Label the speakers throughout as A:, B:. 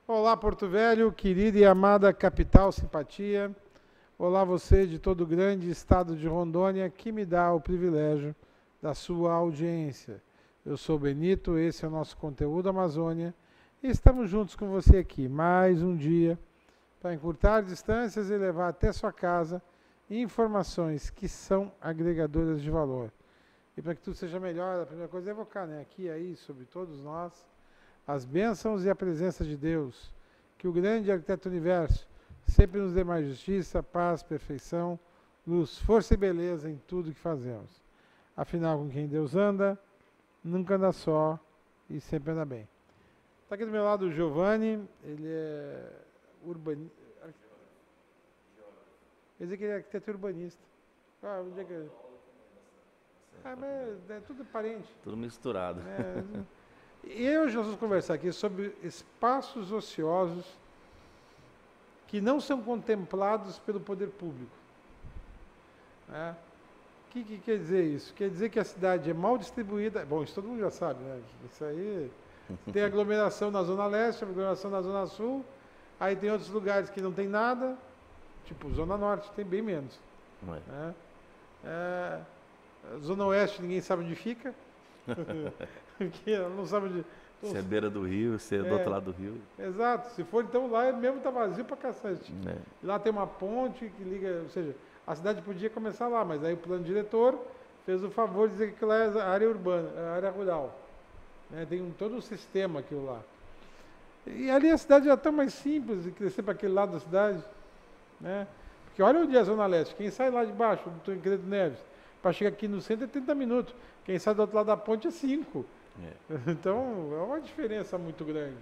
A: Olá, Porto Velho, querida e amada capital simpatia. Olá, você de todo o grande estado de Rondônia, que me dá o privilégio da sua audiência. Eu sou Benito, esse é o nosso conteúdo Amazônia e estamos juntos com você aqui mais um dia para encurtar distâncias e levar até sua casa informações que são agregadoras de valor. E para que tudo seja melhor, a primeira coisa é evocar, aqui e aí, sobre todos nós, as bênçãos e a presença de Deus, que o grande arquiteto do universo sempre nos dê mais justiça, paz, perfeição, luz, força e beleza em tudo que fazemos. Afinal, com quem Deus anda, nunca anda só e sempre anda bem. Está aqui do meu lado o Giovanni, ele é urbanista. Quer dizer que ele é arquiteto urbanista. Onde é que... mas é tudo parente.
B: Tudo misturado.
A: E hoje nós vamos conversar aqui sobre espaços ociosos que não são contemplados pelo poder público. O que quer dizer isso? Quer dizer que a cidade é mal distribuída. Bom, isso todo mundo já sabe, né? Isso aí tem aglomeração na Zona Leste, aglomeração na Zona Sul, aí tem outros lugares que não tem nada, tipo Zona Norte, tem bem menos. Zona Oeste ninguém sabe onde fica. Porque não sabe onde.
B: Se é beira do rio, se é do outro lado do rio.
A: Exato. Se for então lá, mesmo tá vazio pra cacete. Lá tem uma ponte que liga, ou seja, a cidade podia começar lá, mas aí o plano diretor fez o favor de dizer que lá é área urbana, área rural. Tem todo um sistema aquilo lá. E ali a cidade já é tão mais simples de crescer para aquele lado da cidade. Porque olha onde é a Zona Leste. Quem sai lá de baixo, do Tancredo Neves, para chegar aqui no centro é 30 minutos. Quem sai do outro lado da ponte é 5. Então, é uma diferença muito grande.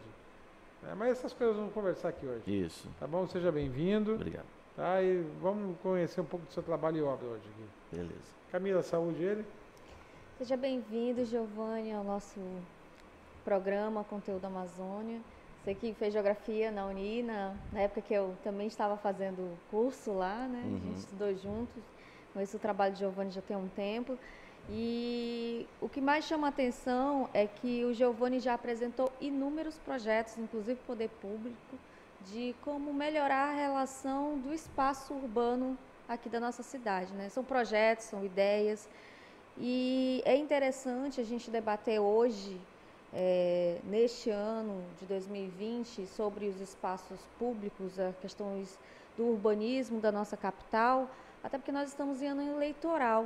A: Mas essas coisas vamos conversar aqui hoje.
B: Isso.
A: Tá bom? Seja bem-vindo.
B: Obrigado.
A: Tá? E vamos conhecer um pouco do seu trabalho e obra hoje aqui.
B: Beleza.
A: Camila, saúde ele.
C: Seja bem-vindo, Giovanni, ao nosso programa Conteúdo Amazônia. Você que fez geografia na Uni, na época que eu também estava fazendo curso lá, né? A gente estudou juntos. Conheço o trabalho de Giovanni já tem um tempo. E o que mais chama a atenção é que o Giovanni já apresentou inúmeros projetos, inclusive poder público, de como melhorar a relação do espaço urbano aqui da nossa cidade, né? São projetos, são ideias. E é interessante a gente debater hoje, neste ano de 2020, sobre os espaços públicos, as questões do urbanismo da nossa capital, até porque nós estamos em ano eleitoral,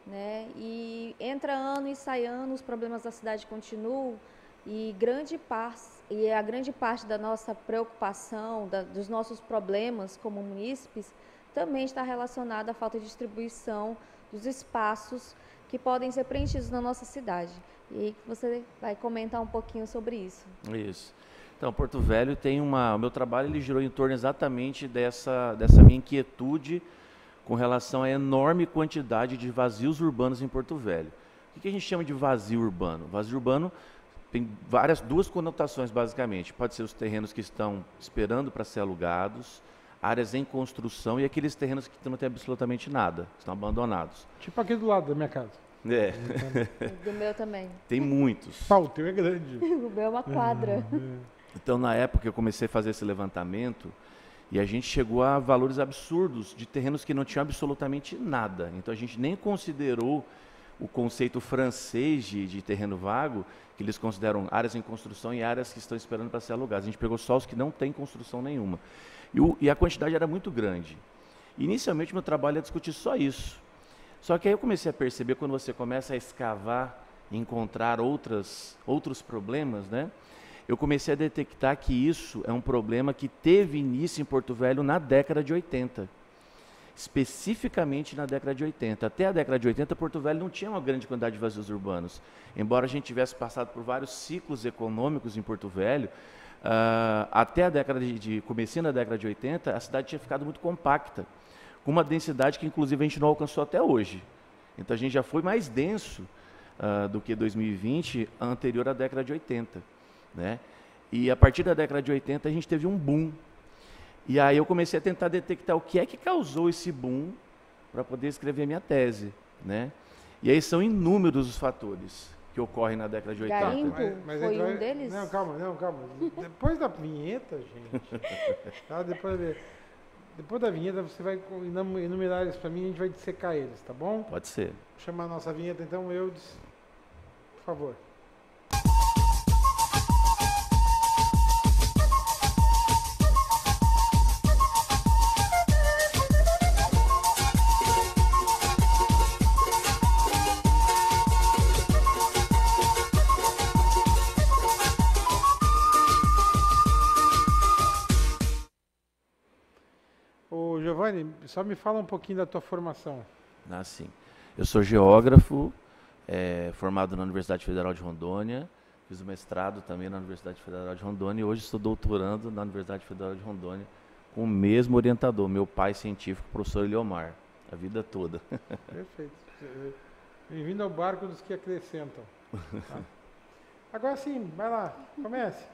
C: né? E entra ano e sai ano, os problemas da cidade continuam e a grande parte da nossa preocupação, dos nossos problemas como munícipes, também está relacionada à falta de distribuição dos espaços que podem ser preenchidos na nossa cidade. E aí você vai comentar um pouquinho sobre isso.
B: Isso. Então, Porto Velho tem o meu trabalho ele girou em torno exatamente dessa minha inquietude com relação à enorme quantidade de vazios urbanos em Porto Velho. O que a gente chama de vazio urbano? Vazio urbano tem duas conotações, basicamente. Pode ser os terrenos que estão esperando para ser alugados, áreas em construção e aqueles terrenos que não tem absolutamente nada, estão abandonados.
A: Tipo aqui do lado da minha casa.
C: Do meu também.
B: Tem muitos.
A: O teu é grande.
C: O meu é uma quadra.
B: Então, na época, eu comecei a fazer esse levantamento e a gente chegou a valores absurdos de terrenos que não tinham absolutamente nada. Então, a gente nem considerou o conceito francês de terreno vago, que eles consideram áreas em construção e áreas que estão esperando para ser alugadas. A gente pegou só os que não têm construção nenhuma. E a quantidade era muito grande. Inicialmente, meu trabalho era discutir só isso. Só que aí eu comecei a perceber, quando você começa a escavar e encontrar outros problemas, né? Eu comecei a detectar que isso é um problema que teve início em Porto Velho na década de 80. Especificamente na década de 80. Até a década de 80, Porto Velho não tinha uma grande quantidade de vazios urbanos. Embora a gente tivesse passado por vários ciclos econômicos em Porto Velho, até a comecinho da década de 80, a cidade tinha ficado muito compacta, com uma densidade que, inclusive, a gente não alcançou até hoje. Então, a gente já foi mais denso do que 2020, anterior à década de 80. Né? E, a partir da década de 80, a gente teve um boom. E aí eu comecei a tentar detectar o que é que causou esse boom para poder escrever minha tese. Né? E aí são inúmeros os fatores. que ocorrem na década de 80.
C: Garimpo foi
A: ele
C: um deles?
A: Não, calma. Depois da vinheta, gente. Tá? Depois da vinheta você vai enumerar eles para mim e a gente vai dissecar eles, tá bom?
B: Pode ser.
A: Vou chamar a nossa vinheta então, Eudes, por favor. Ô, Giovanni, só me fala um pouquinho da tua formação.
B: Ah, sim. Eu sou geógrafo, formado na Universidade Federal de Rondônia, fiz o mestrado também na Universidade Federal de Rondônia e hoje estou doutorando na Universidade Federal de Rondônia com o mesmo orientador, meu pai científico, professor Eliomar, a vida toda.
A: Perfeito. Bem-vindo ao barco dos que acrescentam. Tá? Agora sim, vai lá, comece.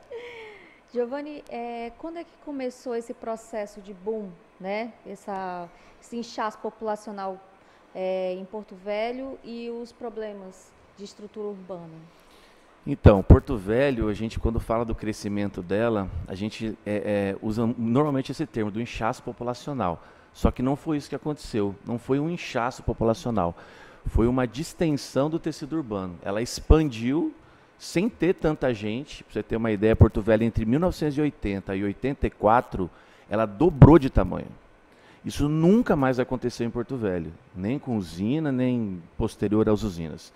C: Giovanni, quando é que começou esse processo de boom, né? Esse inchaço populacional em Porto Velho e os problemas de estrutura urbana?
B: Então, Porto Velho, a gente quando fala do crescimento dela, a gente usa normalmente esse termo do inchaço populacional. Só que não foi isso que aconteceu, não foi um inchaço populacional, foi uma distensão do tecido urbano. Ela expandiu sem ter tanta gente. Para você ter uma ideia, Porto Velho entre 1980 e 84, ela dobrou de tamanho. Isso nunca mais aconteceu em Porto Velho, nem com usina, nem posterior às usinas.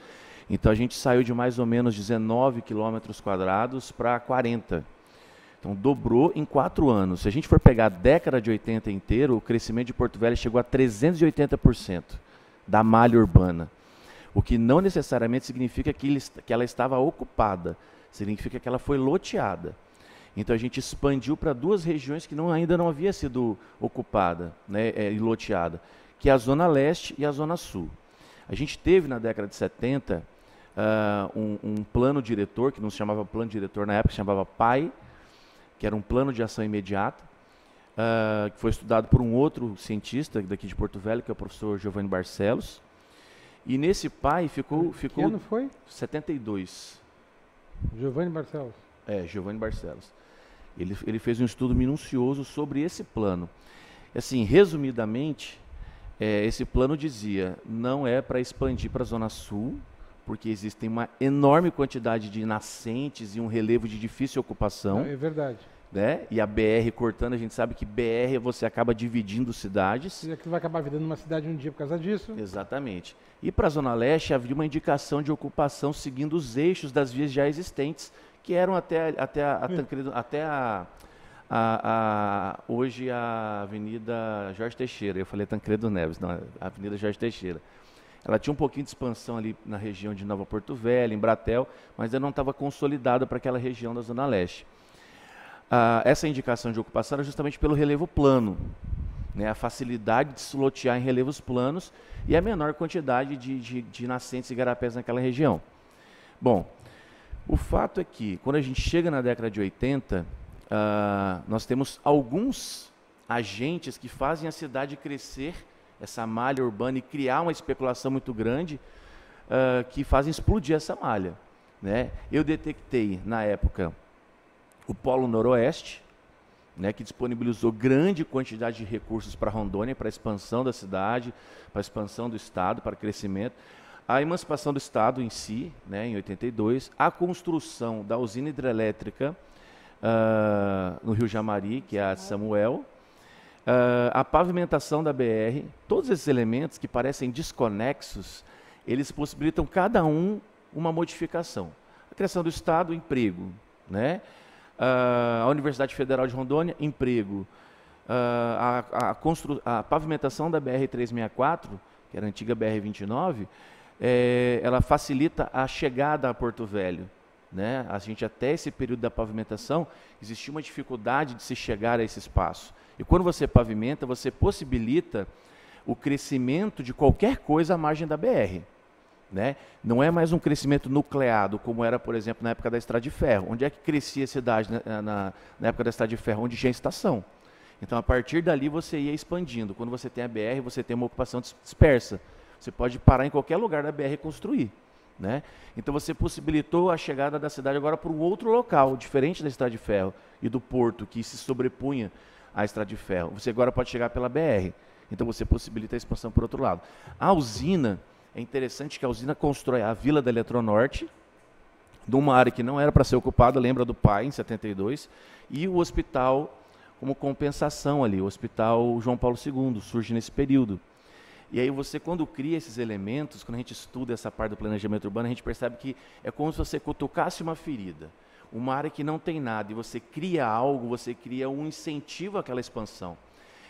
B: Então a gente saiu de mais ou menos 19 quilômetros quadrados para 40. Então dobrou em 4 anos. Se a gente for pegar a década de 80 inteiro, o crescimento de Porto Velho chegou a 380% da malha urbana. O que não necessariamente significa que ela estava ocupada, significa que ela foi loteada. Então a gente expandiu para 2 regiões que ainda não havia sido ocupada, né, e loteada, que é a Zona Leste e a Zona Sul. A gente teve na década de 70 um plano diretor, que não se chamava plano diretor na época, se chamava PAI, que era um plano de ação imediata, que foi estudado por um outro cientista daqui de Porto Velho, que é o professor Giovanni Barcelos. E nesse PAI ficou...
A: Que ano foi?
B: 72.
A: Giovanni Barcelos.
B: Giovanni Barcelos. Ele fez um estudo minucioso sobre esse plano. Assim, resumidamente, esse plano dizia, não é para expandir para a Zona Sul, porque existem uma enorme quantidade de nascentes e um relevo de difícil ocupação.
A: É verdade.
B: Né? E a BR cortando, a gente sabe que BR você acaba dividindo cidades.
A: E aquilo vai acabar virando uma cidade um dia por causa disso.
B: Exatamente. E para a Zona Leste havia uma indicação de ocupação seguindo os eixos das vias já existentes, que eram hoje a Avenida Jorge Teixeira. Eu falei Tancredo Neves, não, a Avenida Jorge Teixeira. Ela tinha um pouquinho de expansão ali na região de Nova Porto Velho, em Bratel, mas ainda não estava consolidada para aquela região da Zona Leste. Essa indicação de ocupação era justamente pelo relevo plano, né, a facilidade de se lotear em relevos planos e a menor quantidade de nascentes e igarapés naquela região. Bom, o fato é que, quando a gente chega na década de 80, nós temos alguns agentes que fazem a cidade crescer, essa malha urbana, e criar uma especulação muito grande, que fazem explodir essa malha. Né? Eu detectei, na época, o Polo Noroeste, né, que disponibilizou grande quantidade de recursos para Rondônia, para a expansão da cidade, para a expansão do Estado, para o crescimento. A emancipação do Estado em si, né, em 82, a construção da usina hidrelétrica no Rio Jamari, que é a Samuel, a pavimentação da BR, todos esses elementos que parecem desconexos, eles possibilitam cada uma modificação. A criação do Estado, emprego, né? A Universidade Federal de Rondônia, emprego. A pavimentação da BR-364, que era a antiga BR-29, ela facilita a chegada a Porto Velho. Né? A gente, até esse período da pavimentação, existia uma dificuldade de se chegar a esse espaço. E quando você pavimenta, você possibilita o crescimento de qualquer coisa à margem da BR. Né? Não é mais um crescimento nucleado, como era, por exemplo, na época da Estrada de Ferro. Onde é que crescia a cidade na época da Estrada de Ferro? Onde tinha estação. Então, a partir dali, você ia expandindo. Quando você tem a BR, você tem uma ocupação dispersa. Você pode parar em qualquer lugar da BR e construir. né? Então você possibilitou a chegada da cidade agora para um outro local, diferente da estrada de ferro e do porto, que se sobrepunha à estrada de ferro. Você agora pode chegar pela BR, então você possibilita a expansão por outro lado. A usina, é interessante que a usina constrói a Vila da Eletronorte, de uma área que não era para ser ocupada, lembra do PAI, em 72, e o hospital como compensação ali, o Hospital João Paulo II, surge nesse período. E aí você, quando cria esses elementos, quando a gente estuda essa parte do planejamento urbano, a gente percebe que é como se você cutucasse uma ferida, uma área que não tem nada, e você cria algo, você cria um incentivo àquela expansão.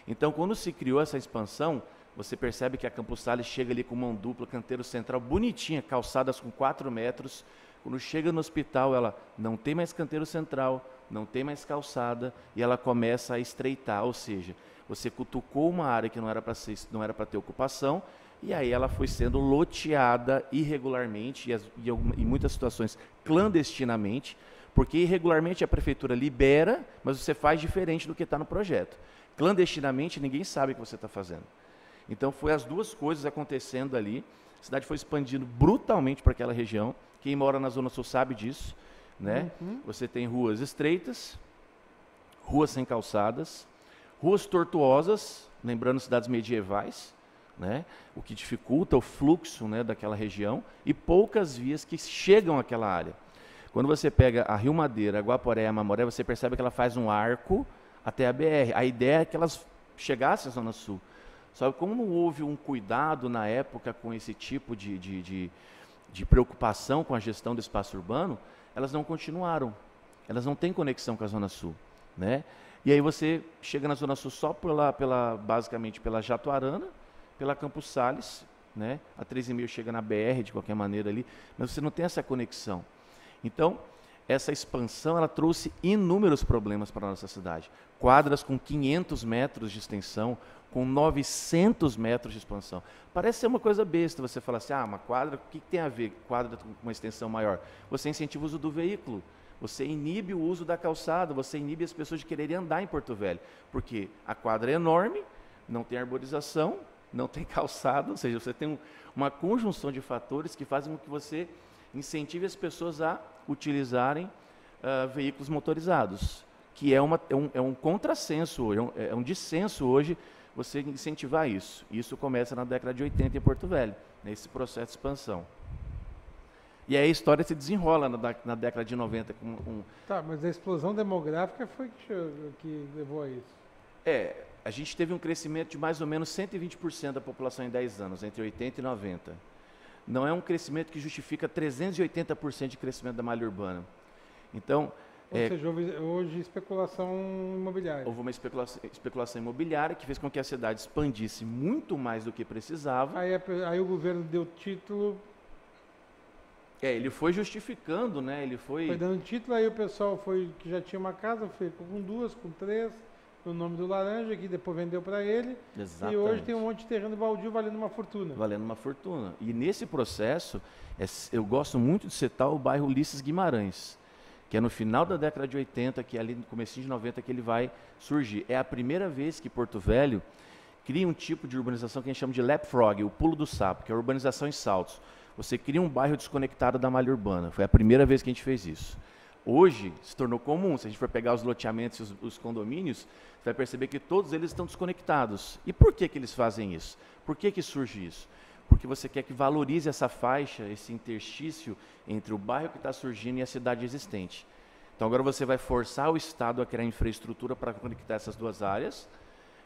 B: Então, quando se criou essa expansão, você percebe que a Campos Sales chega ali com mão dupla, canteiro central, bonitinha, calçadas com 4 metros. Quando chega no hospital, ela não tem mais canteiro central, não tem mais calçada, e ela começa a estreitar, ou seja, você cutucou uma área que não era para ter ocupação, e aí ela foi sendo loteada irregularmente, e em muitas situações clandestinamente, porque irregularmente a prefeitura libera, mas você faz diferente do que está no projeto. Clandestinamente ninguém sabe o que você está fazendo. Então foi as duas coisas acontecendo ali, a cidade foi expandindo brutalmente para aquela região, quem mora na Zona Sul sabe disso, né? Você tem ruas estreitas, ruas sem calçadas, ruas tortuosas, lembrando cidades medievais, né? O que dificulta o fluxo, né, daquela região, e poucas vias que chegam àquela área. Quando você pega a Rio Madeira, a Guaporé, a Mamoré, você percebe que ela faz um arco até a BR. A ideia é que elas chegassem à Zona Sul. Só que como não houve um cuidado na época com esse tipo de preocupação com a gestão do espaço urbano, elas não continuaram. Elas não têm conexão com a Zona Sul, né? E aí você chega na Zona Sul só basicamente pela Jatuarana, pela Campos Sales, né? A 13,5 chega na BR de qualquer maneira ali, mas você não tem essa conexão. Então, essa expansão, ela trouxe inúmeros problemas para a nossa cidade. Quadras com 500 metros de extensão, com 900 metros de expansão. Parece ser uma coisa besta, você falar assim, uma quadra, o que tem a ver quadra com uma extensão maior? Você incentiva o uso do veículo, você inibe o uso da calçada, você inibe as pessoas de quererem andar em Porto Velho, porque a quadra é enorme, não tem arborização, não tem calçada, ou seja, você tem uma conjunção de fatores que fazem com que você incentive as pessoas a utilizarem veículos motorizados, que é um contrassenso, é um dissenso hoje você incentivar isso. Isso começa na década de 80 em Porto Velho, nesse processo de expansão. E aí a história se desenrola na década de 90.
A: Tá, mas a explosão demográfica foi que levou a isso?
B: A gente teve um crescimento de mais ou menos 120% da população em 10 anos, entre 80 e 90. Não é um crescimento que justifica 380% de crescimento da malha urbana. Então,
A: ou seja, hoje especulação imobiliária.
B: Houve uma especulação imobiliária que fez com que a cidade expandisse muito mais do que precisava.
A: Aí o governo deu título.
B: Ele foi justificando, né? Ele foi
A: dando título, aí o pessoal que já tinha uma casa, ficou com 2, com 3, no nome do Laranja, que depois vendeu para ele.
B: Exatamente.
A: E hoje tem um monte de terreno baldio valendo uma fortuna.
B: Valendo uma fortuna. E nesse processo, eu gosto muito de citar o bairro Ulisses Guimarães, que é no final da década de 80, que é ali no comecinho de 90 que ele vai surgir. É a primeira vez que Porto Velho cria um tipo de urbanização que a gente chama de leapfrog, o pulo do sapo, que é a urbanização em saltos. Você cria um bairro desconectado da malha urbana. Foi a primeira vez que a gente fez isso. Hoje, se tornou comum. Se a gente for pegar os loteamentos e os condomínios, você vai perceber que todos eles estão desconectados. E por que eles fazem isso? Por que surge isso? Porque você quer que valorize essa faixa, esse interstício entre o bairro que está surgindo e a cidade existente. Então agora você vai forçar o Estado a criar infraestrutura para conectar essas duas áreas,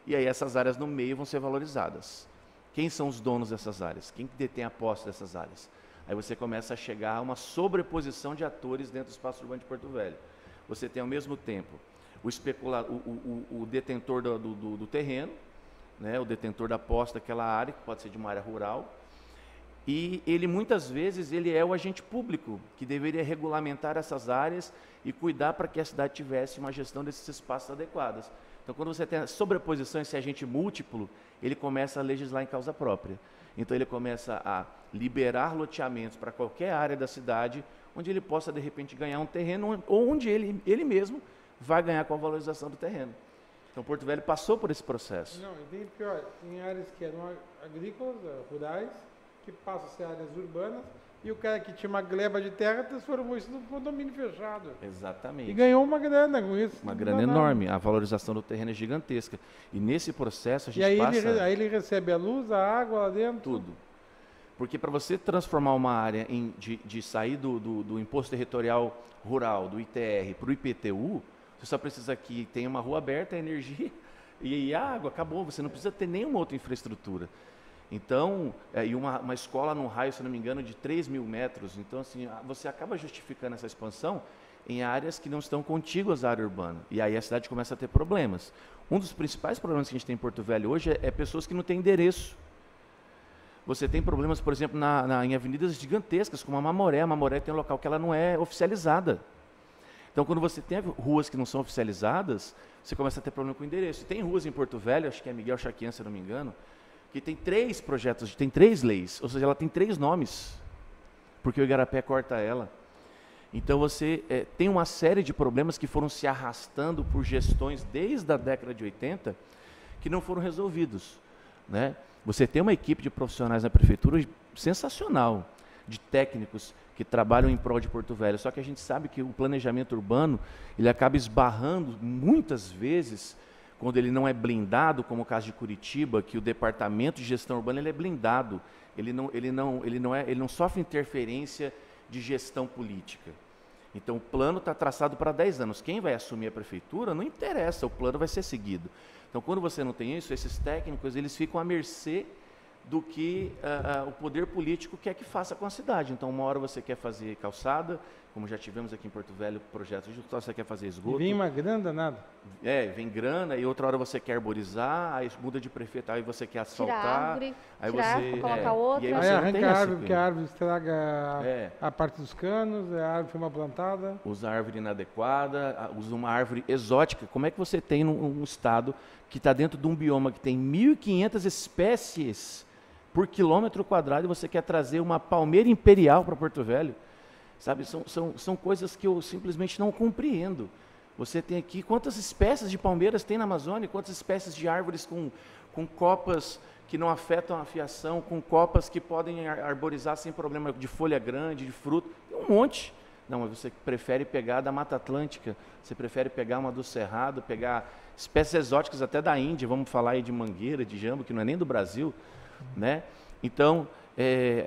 B: e aí essas áreas no meio vão ser valorizadas. Quem são os donos dessas áreas? Quem detém a posse dessas áreas? Aí você começa a chegar a uma sobreposição de atores dentro do espaço urbano de Porto Velho. Você tem ao mesmo tempo o detentor do terreno, né, o detentor da posse daquela área, que pode ser de uma área rural, e ele muitas vezes é o agente público que deveria regulamentar essas áreas e cuidar para que a cidade tivesse uma gestão desses espaços adequadas. Então, quando você tem a sobreposição, esse agente múltiplo, ele começa a legislar em causa própria. Então, ele começa a liberar loteamentos para qualquer área da cidade, onde ele possa, de repente, ganhar um terreno, ou onde ele mesmo vai ganhar com a valorização do terreno. Então, Porto Velho passou por esse processo.
A: Não, e bem pior, tem áreas que eram agrícolas, rurais, que passam a ser áreas urbanas, E o cara que tinha uma gleba de terra transformou isso num condomínio fechado.
B: Exatamente.
A: E ganhou uma grana com isso.
B: Uma grana enorme. A valorização do terreno é gigantesca. E nesse processo a gente
A: aí ele recebe a luz, a água lá dentro.
B: Tudo. Porque para você transformar uma área de sair do Imposto Territorial Rural, do ITR, para o IPTU, você só precisa que tenha uma rua aberta, energia e água, acabou. Você não precisa ter nenhuma outra infraestrutura. Então, e uma escola num raio, se não me engano, de 3 mil metros. Então, assim, você acaba justificando essa expansão em áreas que não estão contíguas à área urbana. E aí a cidade começa a ter problemas. Um dos principais problemas que a gente tem em Porto Velho hoje é pessoas que não têm endereço. Você tem problemas, por exemplo, em avenidas gigantescas, como a Mamoré. A Mamoré tem um local que ela não é oficializada. Então, quando você tem ruas que não são oficializadas, você começa a ter problema com o endereço. Tem ruas em Porto Velho, acho que é Miguel Chaquian, se não me engano, que tem 3 projetos, tem 3 leis, ou seja, ela tem 3 nomes, porque o Igarapé corta ela. Então você tem uma série de problemas que foram se arrastando por gestões desde a década de 80 que não foram resolvidos, né? Você tem uma equipe de profissionais na prefeitura sensacional, de técnicos que trabalham em prol de Porto Velho, só que a gente sabe que o planejamento urbano, ele acaba esbarrando muitas vezes, quando ele não é blindado, como o caso de Curitiba, que o departamento de gestão urbana ele é blindado, ele não sofre interferência de gestão política. Então o plano está traçado para 10 anos. Quem vai assumir a prefeitura não interessa, o plano vai ser seguido. Então quando você não tem isso, esses técnicos eles ficam à mercê do que o poder político quer que faça com a cidade. Então, uma hora você quer fazer calçada, como já tivemos aqui em Porto Velho, projetos de você quer fazer esgoto.
A: E vem uma grana danada.
B: Vem grana, e outra hora você quer arborizar, aí muda de prefeito, aí você quer asfaltar.
C: Tirar árvore,
B: aí
C: tirar
B: você
C: árvore, colocar outra.
A: Aí arranca a árvore, porque a árvore estraga a parte dos canos, a árvore foi mal plantada.
B: Usa árvore inadequada, usa uma árvore exótica. Como é que você tem um estado que está dentro de um bioma que tem 1.500 espécies por quilômetro quadrado e você quer trazer uma palmeira imperial para Porto Velho? Sabe, são coisas que eu simplesmente não compreendo. Você tem aqui, quantas espécies de palmeiras tem na Amazônia, quantas espécies de árvores com copas que não afetam a fiação, com copas que podem arborizar sem problema de folha grande, de fruto, tem um monte. Não, mas você prefere pegar da Mata Atlântica, você prefere pegar uma do Cerrado, pegar espécies exóticas até da Índia, vamos falar aí de mangueira, de jambo, que não é nem do Brasil, né? Então,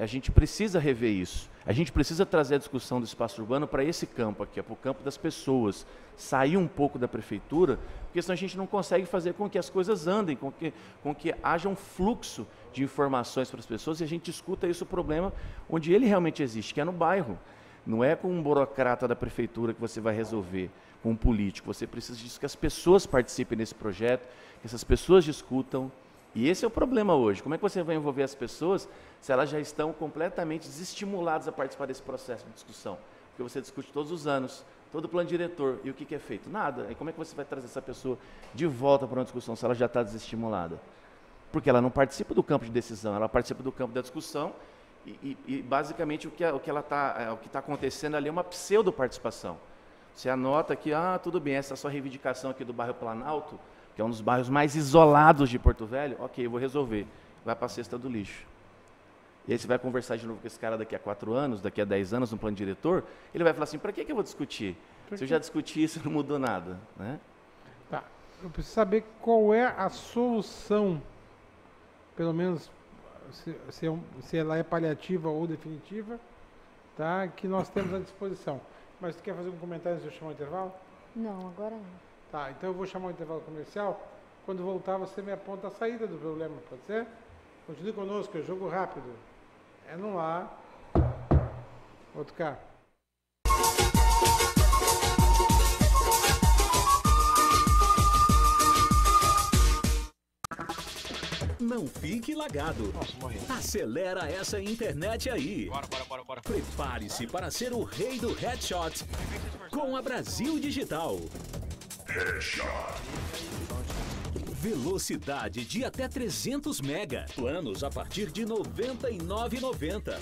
B: a gente precisa rever isso. A gente precisa trazer a discussão do espaço urbano para esse campo aqui, para o campo das pessoas, sair um pouco da prefeitura, porque senão a gente não consegue fazer com que as coisas andem, com que haja um fluxo de informações para as pessoas, e a gente escuta isso, o problema onde ele realmente existe, que é no bairro. Não é com um burocrata da prefeitura que você vai resolver, com um político. Você precisa disso, que as pessoas participem desse projeto, que essas pessoas discutam. E esse é o problema hoje. Como é que você vai envolver as pessoas se elas já estão completamente desestimuladas a participar desse processo de discussão? Porque você discute todos os anos, todo o plano diretor, e o que é feito? Nada. E como é que você vai trazer essa pessoa de volta para uma discussão se ela já está desestimulada? Porque ela não participa do campo de decisão, ela participa do campo da discussão e basicamente o que está acontecendo ali é uma pseudo-participação. Você anota que, tudo bem, essa é a sua reivindicação aqui do bairro Planalto, que é um dos bairros mais isolados de Porto Velho, ok, eu vou resolver. Vai para a cesta do lixo. E aí você vai conversar de novo com esse cara daqui a 4 anos, daqui a 10 anos, no plano diretor, ele vai falar assim, para que eu vou discutir? Se eu já discuti isso, não mudou nada. Né?
A: Tá. Eu preciso saber qual é a solução, pelo menos se ela é paliativa ou definitiva, tá? Que nós temos à disposição. Mas tu quer fazer um comentário antes de eu chamar o intervalo?
C: Não, agora não.
A: Tá, então eu vou chamar o intervalo comercial. Quando voltar, você me aponta a saída do problema, pode ser? Continue conosco, é jogo rápido. É no ar. Outro cá.
D: Não fique lagado. Nossa, acelera essa internet aí. Bora. Prepare-se para ser o rei do headshot com a Brasil Digital. Headshot. Velocidade de até 300 mega. Planos a partir de R$ 99,90.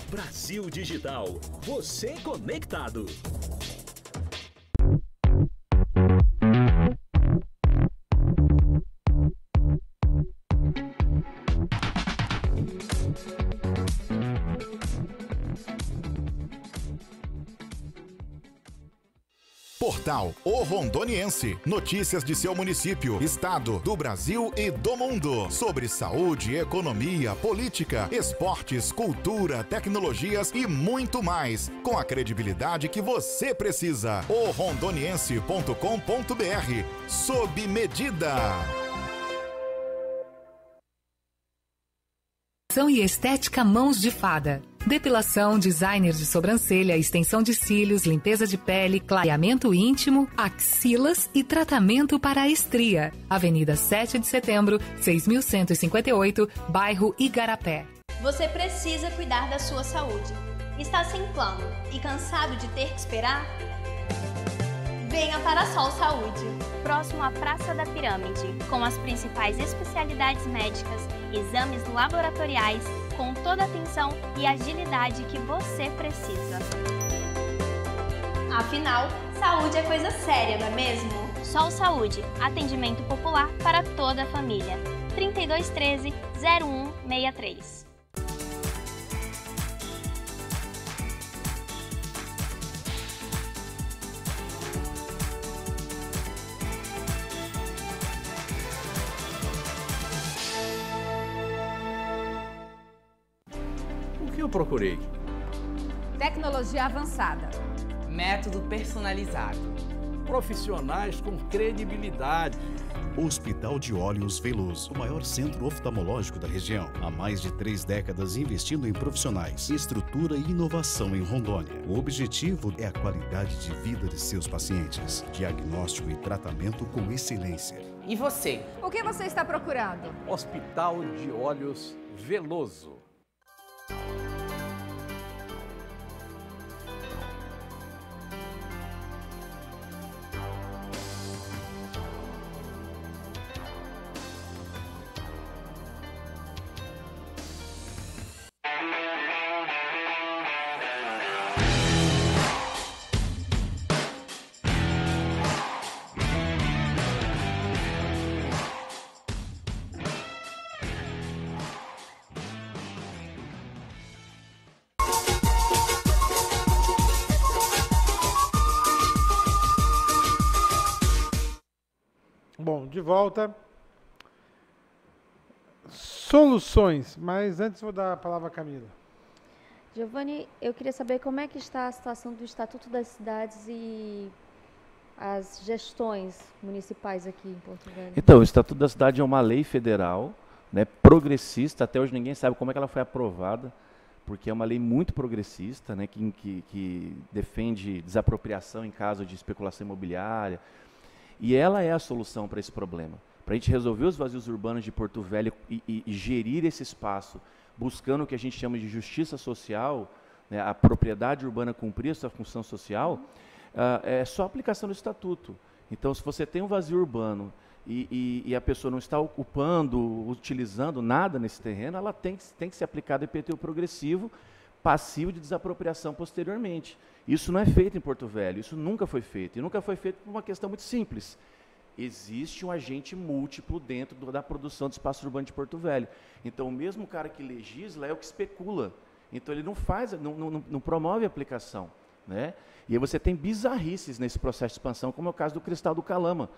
D: Brasil Digital. Você conectado.
E: Portal O Rondoniense. Notícias de seu município, estado, do Brasil e do mundo. Sobre saúde, economia, política, esportes, cultura, tecnologias e muito mais. Com a credibilidade que você precisa. orondoniense.com.br. Sob medida.
F: E estética Mãos de Fada. Depilação, designer de sobrancelha, extensão de cílios, limpeza de pele, clareamento íntimo, axilas e tratamento para a estria. Avenida 7 de Setembro, 6158, bairro Igarapé.
G: Você precisa cuidar da sua saúde. Está sem plano e cansado de ter que esperar? Venha para a Sol Saúde, próximo à Praça da Pirâmide, com as principais especialidades médicas, exames laboratoriais, com toda a atenção e agilidade que você precisa. Afinal, saúde é coisa séria, não é mesmo? Sol Saúde, atendimento popular para toda a família. 3213-0163.
H: O que eu procurei?
I: Tecnologia avançada.
J: Método personalizado.
H: Profissionais com credibilidade.
K: Hospital de Olhos Veloso, o maior centro oftalmológico da região. Há mais de 3 décadas investindo em profissionais, estrutura e inovação em Rondônia. O objetivo é a qualidade de vida de seus pacientes. Diagnóstico e tratamento com excelência.
J: E você?
I: O que você está procurando?
H: Hospital de Olhos Veloso.
A: Bom, de volta. Soluções, mas antes vou dar a palavra à Camila.
C: Giovanni, eu queria saber como é que está a situação do Estatuto das Cidades e as gestões municipais aqui em Porto Velho.
B: Então, o Estatuto da Cidade é uma lei federal, né, progressista. Até hoje ninguém sabe como é que ela foi aprovada, porque é uma lei muito progressista, né, que defende desapropriação em caso de especulação imobiliária. E ela é a solução para esse problema. Para a gente resolver os vazios urbanos de Porto Velho e gerir esse espaço, buscando o que a gente chama de justiça social, né, a propriedade urbana cumprir a sua função social, é só a aplicação do Estatuto. Então, se você tem um vazio urbano e a pessoa não está ocupando, utilizando nada nesse terreno, ela tem que ser aplicado IPTU progressivo, passivo de desapropriação posteriormente. Isso não é feito em Porto Velho, isso nunca foi feito. E nunca foi feito por uma questão muito simples. Existe um agente múltiplo dentro da produção de espaço urbano de Porto Velho. Então, o mesmo cara que legisla é o que especula. Então, ele não faz, não promove a aplicação, né? E aí você tem bizarrices nesse processo de expansão, como é o caso do Cristal do Calama.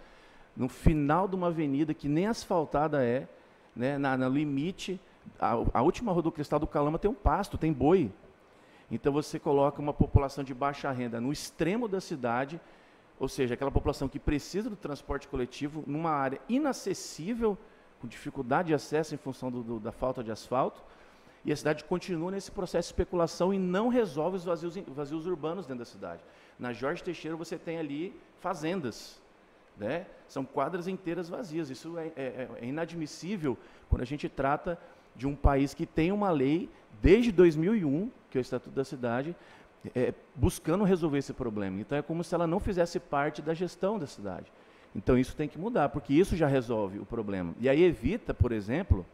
B: No final de uma avenida que nem asfaltada é, né, no limite, a última rua do Cristal do Calama tem um pasto, tem boi. Então, você coloca uma população de baixa renda no extremo da cidade, ou seja, aquela população que precisa do transporte coletivo numa área inacessível, com dificuldade de acesso em função da falta de asfalto, e a cidade continua nesse processo de especulação e não resolve os vazios urbanos dentro da cidade. Na Jorge Teixeira você tem ali fazendas, né? São quadras inteiras vazias. Isso é inadmissível quando a gente trata de um país que tem uma lei desde 2001, que é o Estatuto da Cidade, buscando resolver esse problema. Então, é como se ela não fizesse parte da gestão da cidade. Então, isso tem que mudar, porque isso já resolve o problema. E aí evita, por exemplo,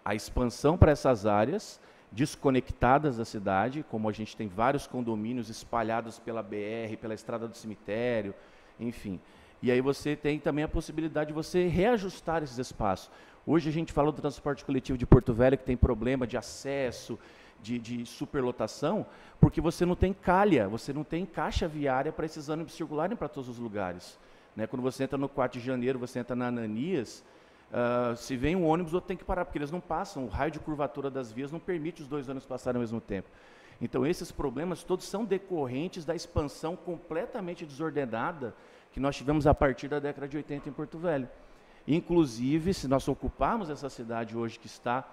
B: a expansão para essas áreas desconectadas da cidade, como a gente tem vários condomínios espalhados pela BR, pela estrada do cemitério, enfim. E aí você tem também a possibilidade de você reajustar esses espaços. Hoje a gente fala do transporte coletivo de Porto Velho, que tem problema de acesso, de superlotação, porque você não tem calha, você não tem caixa viária para esses ônibus circularem para todos os lugares. Né? Quando você entra no 4 de janeiro, você entra na Ananias, se vem um ônibus, o outro tem que parar, porque eles não passam, o raio de curvatura das vias não permite os dois ônibus passarem ao mesmo tempo. Então, esses problemas todos são decorrentes da expansão completamente desordenada que nós tivemos a partir da década de 80 em Porto Velho. Inclusive, se nós ocuparmos essa cidade hoje que está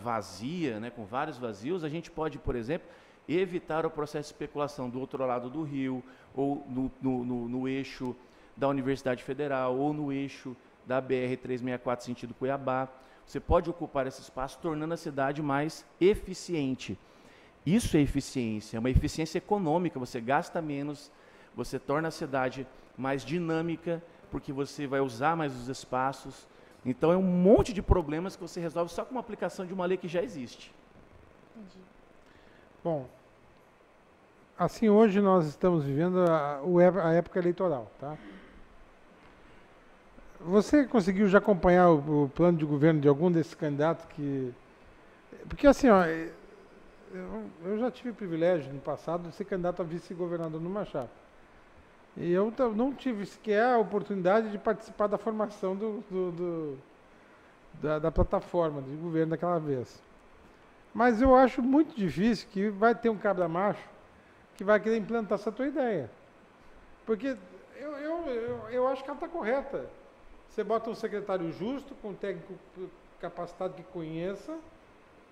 B: vazia, né, com vários vazios, a gente pode, por exemplo, evitar o processo de especulação do outro lado do rio, ou no eixo da Universidade Federal, ou no eixo da BR-364 sentido Cuiabá. Você pode ocupar esse espaço, tornando a cidade mais eficiente. Isso é eficiência, é uma eficiência econômica, você gasta menos, você torna a cidade mais dinâmica, porque você vai usar mais os espaços. Então, é um monte de problemas que você resolve só com uma aplicação de uma lei que já existe.
C: Entendi.
A: Bom, assim, hoje nós estamos vivendo a época eleitoral, tá? Você conseguiu já acompanhar o plano de governo de algum desses candidatos que... Porque assim, ó, eu já tive o privilégio no passado de ser candidato a vice-governador numa chapa. E eu não tive sequer a oportunidade de participar da formação da plataforma de governo daquela vez. Mas eu acho muito difícil que vai ter um cabra macho que vai querer implantar essa tua ideia. Porque eu acho que ela está correta. Você bota um secretário justo, com um técnico capacitado que conheça,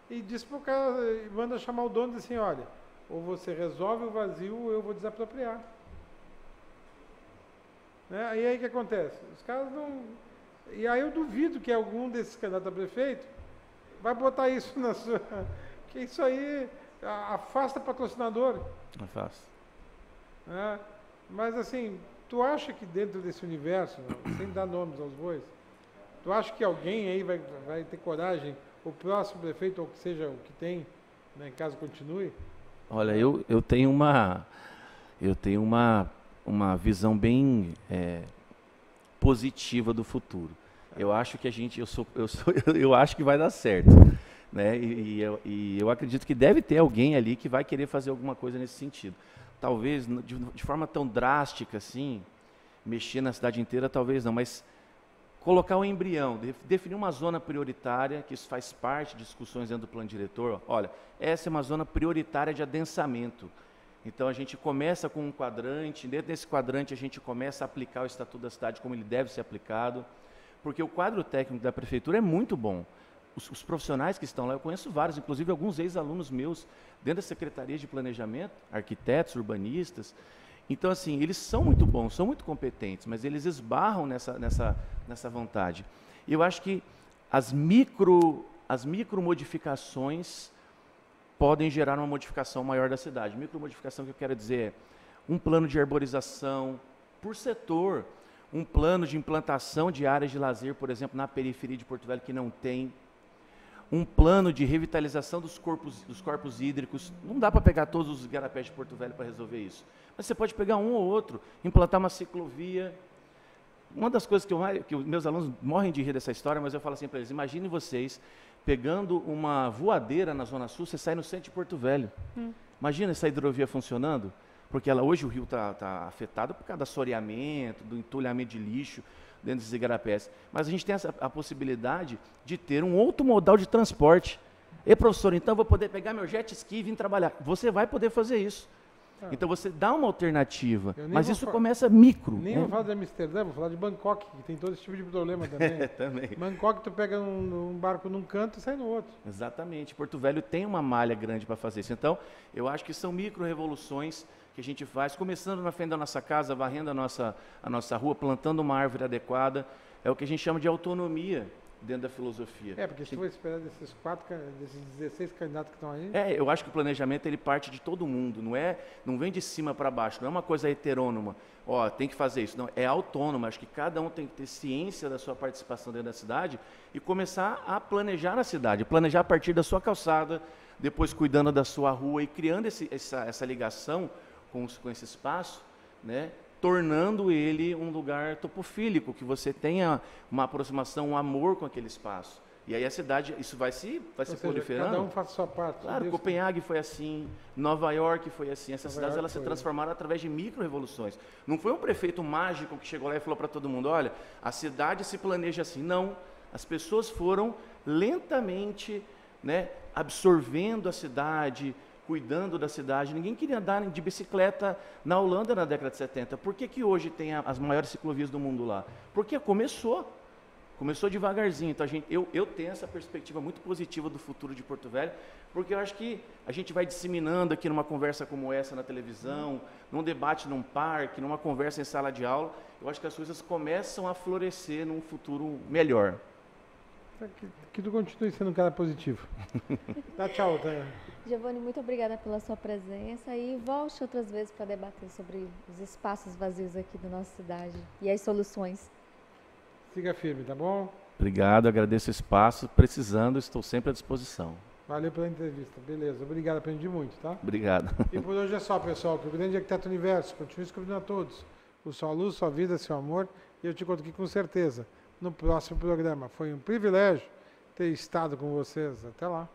A: e diz para o cara, manda chamar o dono e diz assim, olha, ou você resolve o vazio ou eu vou desapropriar. Né? E aí o que acontece? Os caras não... E aí eu duvido que algum desses candidatos a prefeito vai botar isso na sua... Porque isso aí afasta patrocinador.
B: Afasta.
A: Né? Mas assim, tu acha que dentro desse universo, sem dar nomes aos bois, tu acha que alguém aí vai ter coragem, o próximo prefeito, ou que seja o que tem, né, caso continue?
B: Olha, eu tenho uma visão bem positiva do futuro. Eu acho que eu acho que vai dar certo, né? E eu acredito que deve ter alguém ali que vai querer fazer alguma coisa nesse sentido. Talvez de forma tão drástica assim, mexer na cidade inteira, talvez não, mas colocar um embrião, definir uma zona prioritária, que isso faz parte de discussões dentro do plano diretor. Olha, essa é uma zona prioritária de adensamento. Então, a gente começa com um quadrante, dentro desse quadrante a gente começa a aplicar o Estatuto da Cidade como ele deve ser aplicado, porque o quadro técnico da Prefeitura é muito bom. Os profissionais que estão lá, eu conheço vários, inclusive alguns ex-alunos meus, dentro da Secretaria de Planejamento, arquitetos, urbanistas. Então, assim, eles são muito bons, são muito competentes, mas eles esbarram nessa vontade. E eu acho que as micro modificações podem gerar uma modificação maior da cidade. Micromodificação que eu quero dizer é um plano de arborização por setor, um plano de implantação de áreas de lazer, por exemplo, na periferia de Porto Velho, que não tem, um plano de revitalização dos corpos hídricos. Não dá para pegar todos os igarapés de Porto Velho para resolver isso, mas você pode pegar um ou outro, implantar uma ciclovia. Uma das coisas que os meus alunos morrem de rir dessa história, mas eu falo assim para eles, imagine vocês pegando uma voadeira na Zona Sul, você sai no centro de Porto Velho. Imagina essa hidrovia funcionando, porque hoje o rio está afetado por causa do assoreamento, do entulhamento de lixo dentro dos igarapés. Mas a gente tem a possibilidade de ter um outro modal de transporte. E professor, então eu vou poder pegar meu jet ski e vir trabalhar. Você vai poder fazer isso. Então você dá uma alternativa, mas isso começa micro.
A: Nem vou falar de Amsterdã, vou falar de Bangkok, que tem todo esse tipo de problema também.
B: Também.
A: Bangkok, tu pega um barco num canto e sai no outro.
B: Exatamente. Porto Velho tem uma malha grande para fazer isso. Então, eu acho que são micro-revoluções que a gente faz, começando na frente da nossa casa, varrendo a nossa rua, plantando uma árvore adequada. É o que a gente chama de autonomia dentro da filosofia.
A: Porque se tu vai esperar desses 16 candidatos que estão aí...
B: eu acho que o planejamento ele parte de todo mundo, não vem de cima para baixo, não é uma coisa heterônoma, tem que fazer isso, não, é autônomo, acho que cada um tem que ter ciência da sua participação dentro da cidade e começar a planejar na cidade, planejar a partir da sua calçada, depois cuidando da sua rua e criando essa ligação com esse espaço, né? Tornando ele um lugar topofílico, que você tenha uma aproximação, um amor com aquele espaço. E aí a cidade, isso vai se proliferando.
A: Cada um faz a sua parte.
B: Claro,
A: Deus
B: Copenhague foi assim, Nova York foi assim. Essas
A: Nova
B: cidades
A: York
B: elas se
A: foi.
B: transformaram através de micro-revoluções. Não foi um prefeito mágico que chegou lá e falou para todo mundo, olha, a cidade se planeja assim. Não, as pessoas foram lentamente, né, absorvendo a cidade, cuidando da cidade. Ninguém queria andar de bicicleta na Holanda na década de 70. Por que que hoje tem as maiores ciclovias do mundo lá? Porque começou devagarzinho. Então eu tenho essa perspectiva muito positiva do futuro de Porto Velho, porque eu acho que a gente vai disseminando aqui numa conversa como essa na televisão, num debate num parque, numa conversa em sala de aula, eu acho que as coisas começam a florescer num futuro melhor.
A: Que tu continue sendo um cara positivo. Dá tchau, Tânia.
C: Giovanni, muito obrigada pela sua presença e volte outras vezes para debater sobre os espaços vazios aqui da nossa cidade e as soluções.
A: Siga firme, tá bom?
B: Obrigado, agradeço o espaço. Precisando, estou sempre à disposição.
A: Valeu pela entrevista. Beleza, obrigado, aprendi muito, tá?
B: Obrigado.
A: E por hoje é só, pessoal, que o grande arquiteto universo continue escrevendo a todos. O sua luz, sua vida, seu amor. E eu te conto aqui com certeza no próximo programa. Foi um privilégio ter estado com vocês. Até lá.